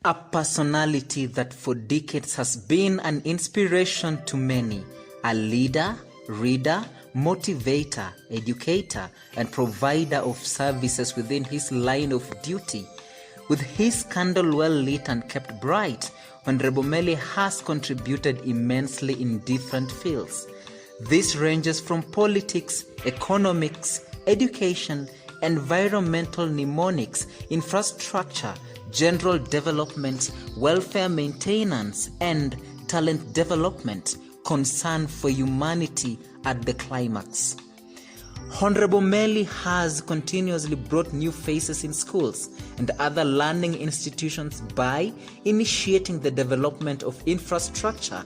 A personality that for decades has been an inspiration to many, a leader, reader, motivator, educator, and provider of services within his line of duty. With his candle well lit and kept bright, Honorable Meli has contributed immensely in different fields. This ranges from politics, economics, education, environmental mnemonics, infrastructure, general development, welfare maintenance, and talent development, concern for humanity at the climax. Honorable Meli has continuously brought new faces in schools and other learning institutions by initiating the development of infrastructure.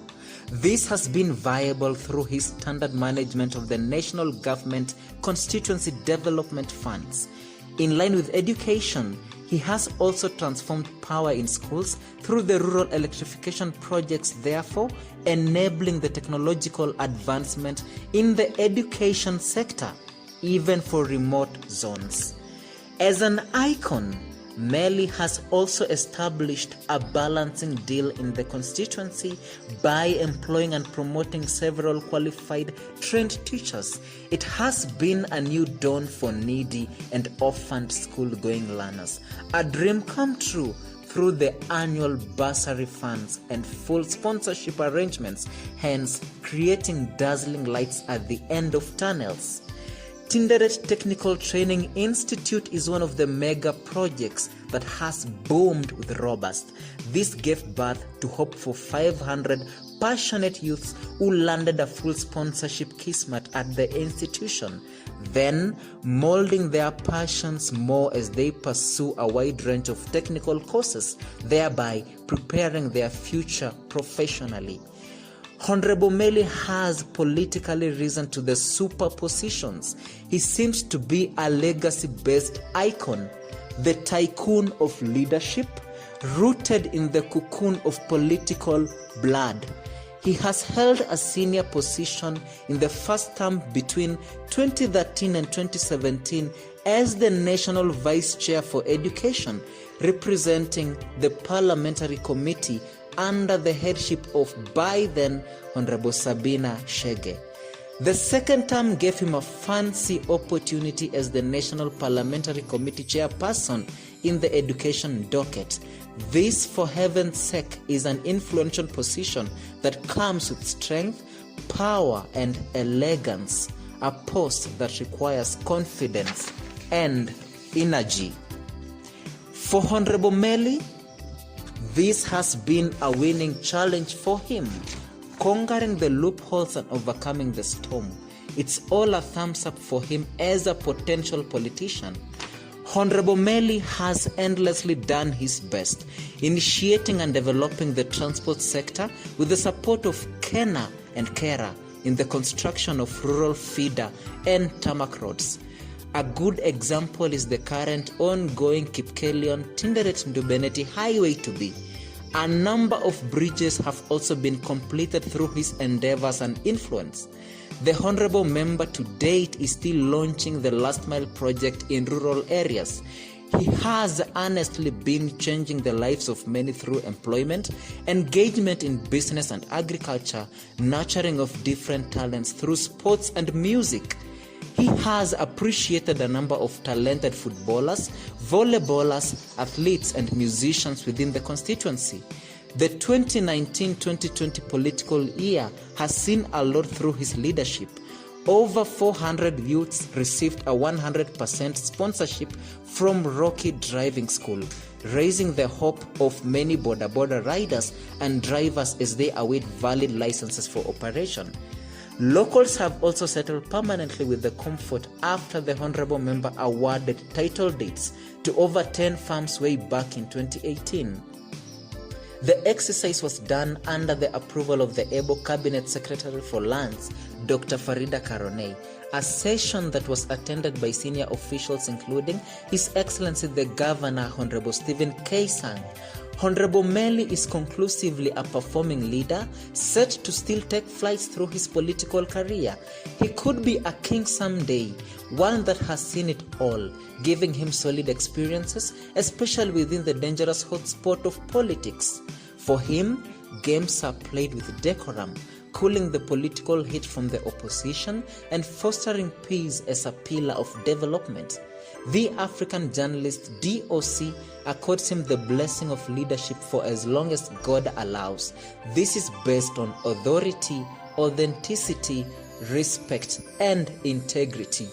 This has been viable through his standard management of the national government constituency development funds. In line with education, he has also transformed power in schools through the rural electrification projects, therefore enabling the technological advancement in the education sector, even for remote zones. As an icon, Meli has also established a balancing deal in the constituency by employing and promoting several qualified trained teachers. It has been a new dawn for needy and orphaned school-going learners, a dream come true through the annual bursary funds and full sponsorship arrangements, hence creating dazzling lights at the end of tunnels. Tinderet Technical Training Institute is one of the mega projects that has boomed with robust. This gave birth to hope for 500 passionate youths who landed a full sponsorship kismet at the institution, then molding their passions more as they pursue a wide range of technical courses, thereby preparing their future professionally. Honorable Meli has politically risen to the super positions. He seems to be a legacy-based icon, the tycoon of leadership, rooted in the cocoon of political blood. He has held a senior position in the first term between 2013 and 2017 as the National Vice Chair for Education, representing the Parliamentary Committee under the headship of by then Honorable Sabina Chege. The second term gave him a fancy opportunity as the National Parliamentary Committee chairperson in the education docket. This, for heaven's sake, is an influential position that comes with strength, power, and elegance, a post that requires confidence and energy. For Honorable Meli, this has been a winning challenge for him, conquering the loopholes and overcoming the storm. It's all a thumbs up for him as a potential politician. Honorable Meli has endlessly done his best, initiating and developing the transport sector with the support of Kena and Kera in the construction of rural feeder and tarmac roads. A good example is the current ongoing Kipkelion Tinderet Ndubeneti Highway to be. A number of bridges have also been completed through his endeavors and influence. The Honorable Member to date is still launching the Last Mile project in rural areas. He has honestly been changing the lives of many through employment, engagement in business and agriculture, nurturing of different talents through sports and music. He has appreciated a number of talented footballers, volleyballers, athletes, and musicians within the constituency. The 2019-2020 political year has seen a lot through his leadership. Over 400 youths received a 100% sponsorship from Rocky Driving School, raising the hope of many border riders and drivers as they await valid licenses for operation. Locals have also settled permanently with the comfort after the Honorable Member awarded title deeds to over 10 farms way back in 2018. The exercise was done under the approval of the able Cabinet Secretary for Lands, Dr. Farida Karonei, a session that was attended by senior officials including His Excellency the Governor, Honorable Stephen K. Sang, Honorable Meli is conclusively a performing leader, set to still take flights through his political career. He could be a king someday, one that has seen it all, giving him solid experiences, especially within the dangerous hotspot of politics. For him, games are played with decorum, cooling the political heat from the opposition and fostering peace as a pillar of development. The African journalist DOC accords him the blessing of leadership for as long as God allows. This is based on authority, authenticity, respect, and integrity.